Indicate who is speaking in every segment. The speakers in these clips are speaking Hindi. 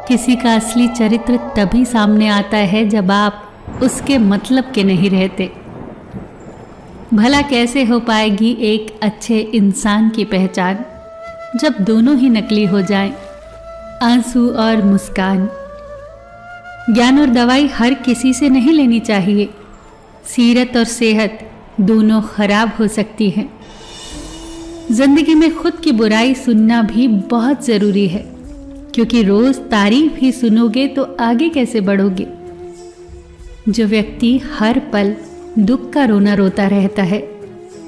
Speaker 1: किसी का असली चरित्र तभी सामने आता है जब आप उसके मतलब के नहीं रहते। भला कैसे हो पाएगी एक अच्छे इंसान की पहचान जब दोनों ही नकली हो जाएं, आंसू और मुस्कान। ज्ञान और दवाई हर किसी से नहीं लेनी चाहिए। सीरत और सेहत दोनों खराब हो सकती हैं। जिंदगी में खुद की बुराई सुनना भी बहुत जरूरी है, क्योंकि रोज तारीफ ही सुनोगे तो आगे कैसे बढ़ोगे। जो व्यक्ति हर पल दुख का रोना रोता रहता है,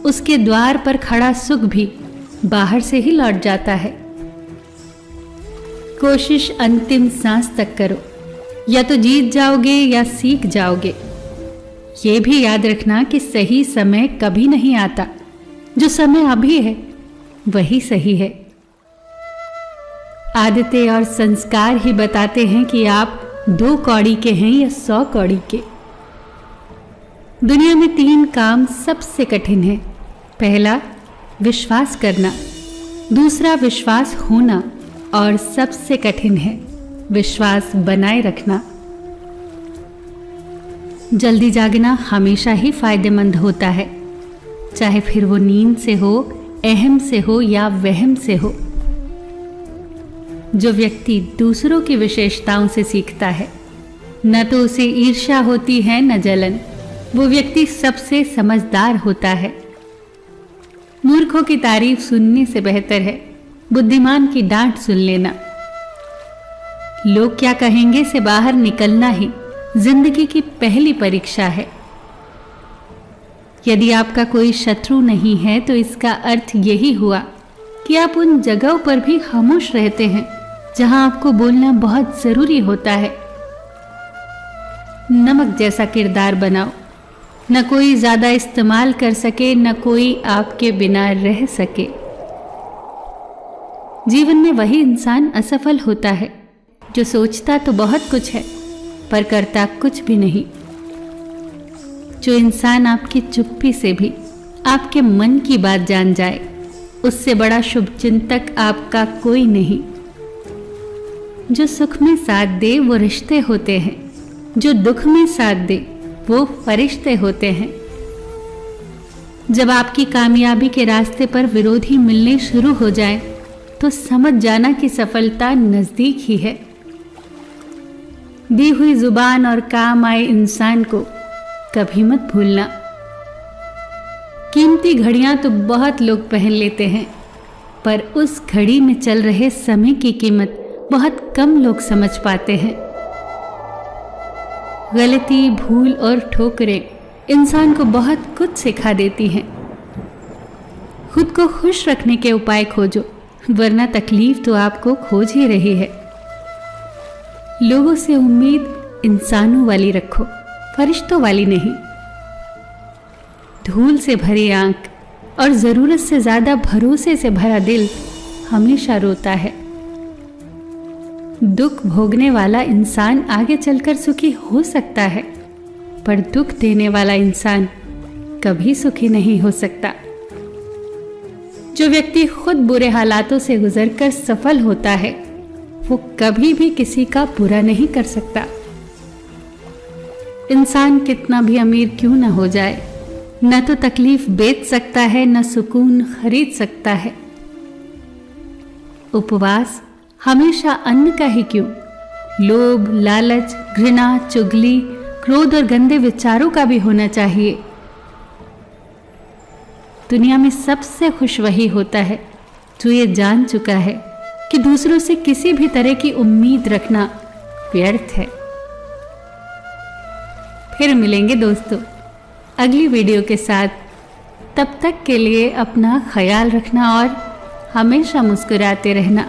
Speaker 1: उसके द्वार पर खड़ा सुख भी बाहर से ही लौट जाता है। कोशिश अंतिम सांस तक करो, या तो जीत जाओगे या सीख जाओगे। ये भी याद रखना कि सही समय कभी नहीं आता। जो समय अभी है वही सही है। आदतें और संस्कार ही बताते हैं कि आप 2 कौड़ी के हैं या 100 कौड़ी के। दुनिया में 3 काम सबसे कठिन है। पहला, विश्वास करना। दूसरा, विश्वास होना। और सबसे कठिन है विश्वास बनाए रखना। जल्दी जागना हमेशा ही फायदेमंद होता है, चाहे फिर वो नींद से हो, अहम से हो या वहम से हो। जो व्यक्ति दूसरों की विशेषताओं से सीखता है, न तो उसे ईर्ष्या होती है न जलन, वो व्यक्ति सबसे समझदार होता है। मूर्खों की तारीफ सुनने से बेहतर है बुद्धिमान की डांट सुन लेना। लोग क्या कहेंगे से बाहर निकलना ही जिंदगी की पहली परीक्षा है। यदि आपका कोई शत्रु नहीं है तो इसका अर्थ यही हुआ कि आप उन जगहों पर भी खामोश रहते हैं जहां आपको बोलना बहुत जरूरी होता है। नमक जैसा किरदार बनाओ, न कोई ज्यादा इस्तेमाल कर सके, न कोई आपके बिना रह सके। जीवन में वही इंसान असफल होता है जो सोचता तो बहुत कुछ है पर करता कुछ भी नहीं। जो इंसान आपकी चुप्पी से भी आपके मन की बात जान जाए, उससे बड़ा शुभचिंतक आपका कोई नहीं। जो सुख में साथ दे वो रिश्ते होते हैं, जो दुख में साथ दे वो फरिश्ते होते हैं। जब आपकी कामयाबी के रास्ते पर विरोधी मिलने शुरू हो जाए तो समझ जाना कि सफलता नजदीक ही है। दी हुई जुबान और काम आए इंसान को कभी मत भूलना। कीमती घड़ियां तो बहुत लोग पहन लेते हैं, पर उस घड़ी में चल रहे समय की कीमत बहुत कम लोग समझ पाते हैं। गलती, भूल और ठोकरें इंसान को बहुत कुछ सिखा देती हैं। खुद को खुश रखने के उपाय खोजो, वरना तकलीफ तो आपको खोज ही रही है। लोगों से उम्मीद इंसानों वाली रखो, फरिश्तों वाली नहीं। धूल से भरी आंख और जरूरत से ज्यादा भरोसे से भरा दिल हमेशा रोता है। दुख भोगने वाला इंसान आगे चलकर सुखी हो सकता है, पर दुख देने वाला इंसान कभी सुखी नहीं हो सकता। जो व्यक्ति खुद बुरे हालातों से गुजरकर सफल होता है, वो कभी भी किसी का बुरा नहीं कर सकता। इंसान कितना भी अमीर क्यों न हो जाए, न तो तकलीफ बेच सकता है, न सुकून खरीद सकता है। उपवास हमेशा अन्न का ही क्यों, लोभ, लालच, घृणा, चुगली, क्रोध और गंदे विचारों का भी होना चाहिए। दुनिया में सबसे खुश वही होता है जो ये जान चुका है कि दूसरों से किसी भी तरह की उम्मीद रखना व्यर्थ है। फिर मिलेंगे दोस्तों अगली वीडियो के साथ। तब तक के लिए अपना ख्याल रखना और हमेशा मुस्कुराते रहना।